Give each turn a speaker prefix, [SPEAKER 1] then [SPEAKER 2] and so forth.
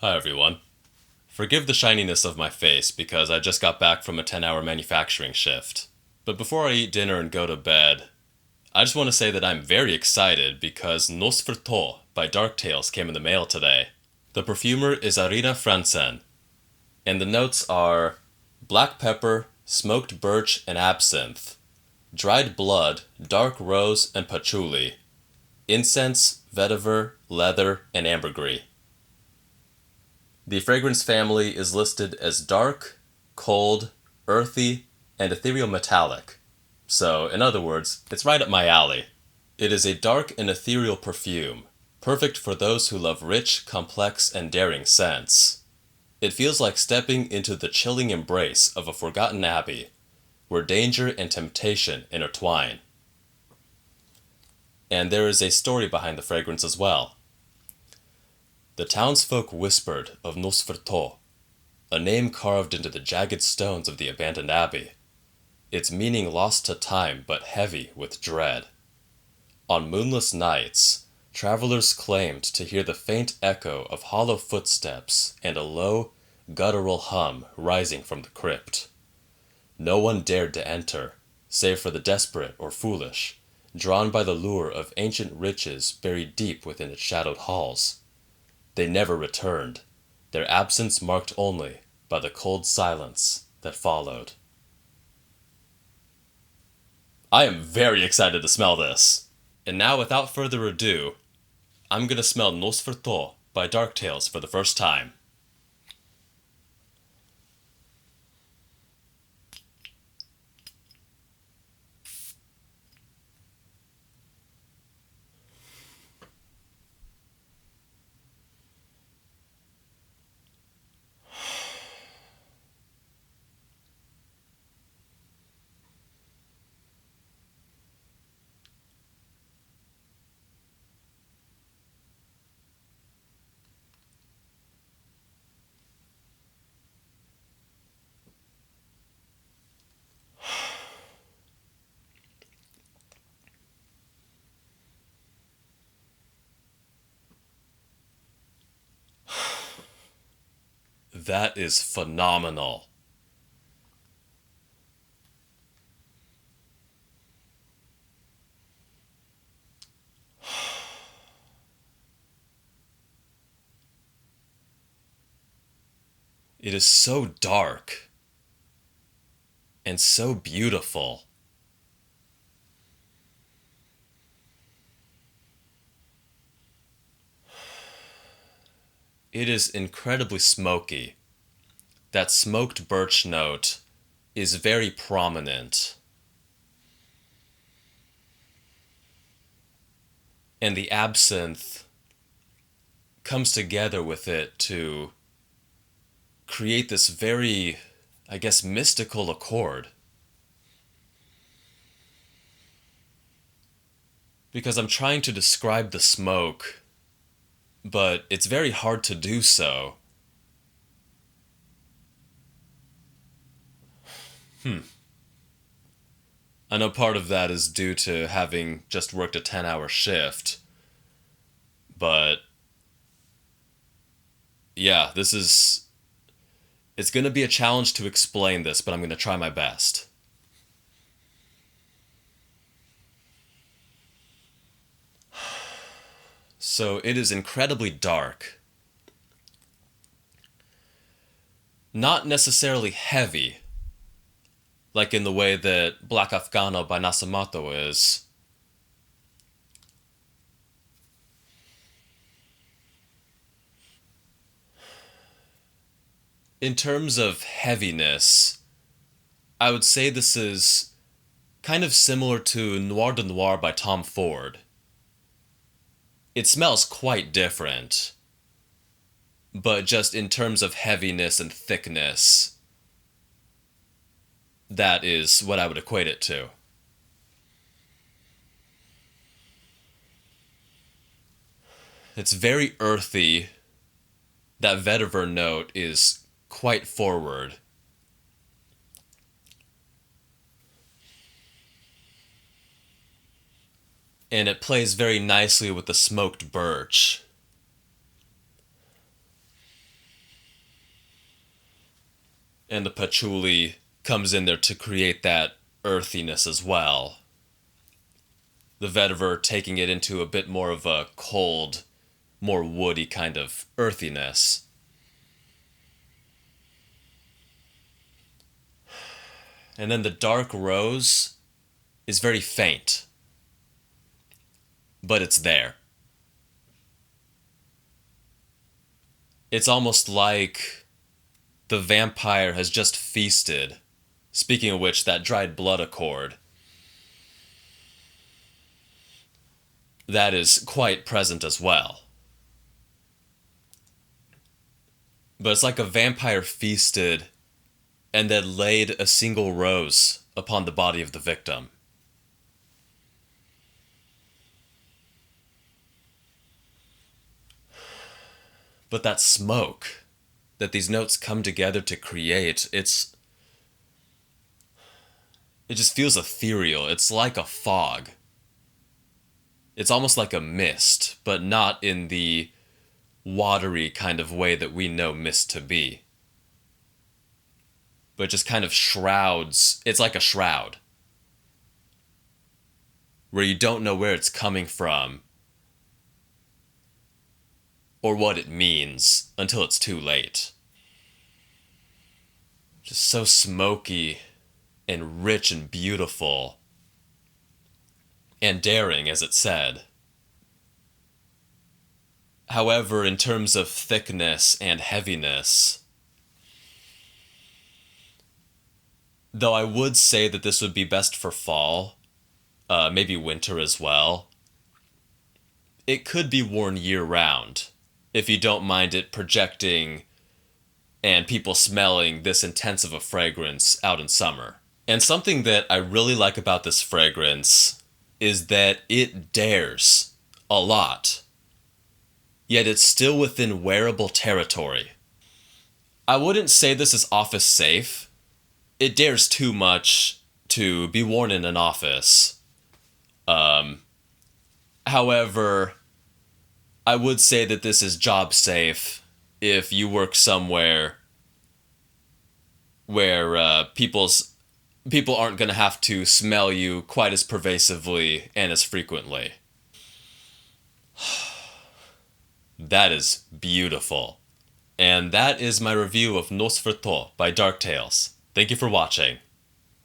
[SPEAKER 1] Hi everyone. Forgive the shininess of my face because I just got back from a 10-hour manufacturing shift. But before I eat dinner and go to bed, I just want to say that I'm very excited because NSFRTÅ by Dark Tales came in the mail today. The perfumer is Arina Franzén, and the notes are black pepper, smoked birch and absinthe, dried blood, dark rose and patchouli, incense, vetiver, leather, and ambergris. The fragrance family is listed as dark, cold, earthy, and ethereal metallic. So, in other words, it's right up my alley. It is a dark and ethereal perfume, perfect for those who love rich, complex, and daring scents. It feels like stepping into the chilling embrace of a forgotten abbey, where danger and temptation intertwine. And there is a story behind the fragrance as well. The townsfolk whispered of NSFRTÅ, a name carved into the jagged stones of the abandoned abbey, its meaning lost to time but heavy with dread. On moonless nights, travelers claimed to hear the faint echo of hollow footsteps and a low, guttural hum rising from the crypt. No one dared to enter, save for the desperate or foolish, drawn by the lure of ancient riches buried deep within its shadowed halls. They never returned, their absence marked only by the cold silence that followed. I am very excited to smell this. And now, without further ado, I'm gonna smell NSFRTÅ by Dark Tales for the first time. That is phenomenal. It is so dark and so beautiful. It is incredibly smoky. That smoked birch note is very prominent. And the absinthe comes together with it to create this very, I guess, mystical accord. Because I'm trying to describe the smoke, but it's very hard to do so. I know part of that is due to having just worked a 10-hour shift, but yeah, it's going to be a challenge to explain this, but I'm going to try my best. So it is incredibly dark. Not necessarily heavy, like in the way that Black Afghano by Nasamato is. In terms of heaviness, I would say this is kind of similar to Noir de Noir by Tom Ford. It smells quite different, but just in terms of heaviness and thickness, that is what I would equate it to. It's very earthy. That vetiver note is quite forward. And it plays very nicely with the smoked birch. And the patchouli comes in there to create that earthiness as well. The vetiver taking it into a bit more of a cold, more woody kind of earthiness. And then the dark rose is very faint, but it's there. It's almost like the vampire has just feasted. Speaking of which, that dried blood accord, that is quite present as well. But it's like a vampire feasted and then laid a single rose upon the body of the victim. But that smoke that these notes come together to create, it just feels ethereal. It's like a fog. It's almost like a mist, but not in the watery kind of way that we know mist to be. But just kind of shrouds. It's like a shroud, where you don't know where it's coming from or what it means until it's too late. Just so smoky and rich and beautiful and daring, as it said. However, in terms of thickness and heaviness, though I would say that this would be best for fall, maybe winter as well, it could be worn year-round if you don't mind it projecting and people smelling this intense of a fragrance out in summer. And something that I really like about this fragrance is that it dares a lot, yet it's still within wearable territory. I wouldn't say this is office safe. It dares too much to be worn in an office. However, I would say that this is job safe if you work somewhere where people aren't going to have to smell you quite as pervasively and as frequently. That is beautiful. And that is my review of NSFRTÅ by Dark Tales. Thank you for watching.